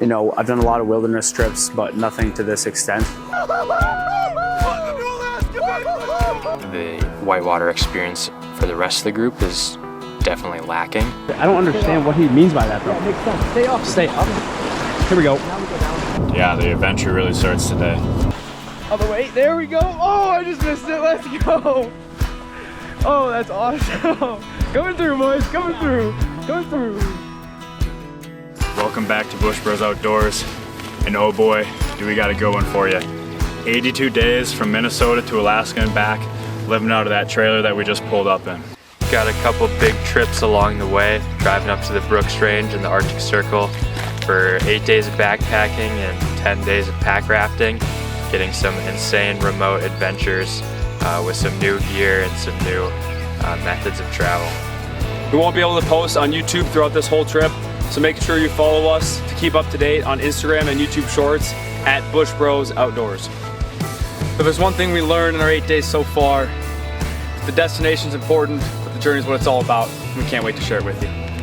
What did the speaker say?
You know, I've done a lot of wilderness trips, but nothing to this extent. The whitewater experience for the rest of the group is definitely lacking. I don't understand what he means by that though. Yeah, makes sense. Stay up. Stay up. Here we go. Now we go down. Yeah, the adventure really starts today. All the way. There we go. Oh, I just missed it. Let's go. Oh, that's awesome. Coming through, boys. Coming through. Coming through. Welcome back to BushBros Outdoors. And oh boy, do we got a good one for you. 82 days from Minnesota to Alaska and back, living out of that trailer that we just pulled up in. Got a couple big trips along the way, driving up to the Brooks Range and the Arctic Circle for 8 days of backpacking and 10 days of pack rafting, getting some insane remote adventures with some new gear and some new methods of travel. We won't be able to post on YouTube throughout this whole trip, so make sure you follow us to keep up to date on Instagram and YouTube Shorts at BushBros Outdoors. If there's one thing we learned in our 8 days so far, the destination's important, but the journey is what it's all about. We can't wait to share it with you.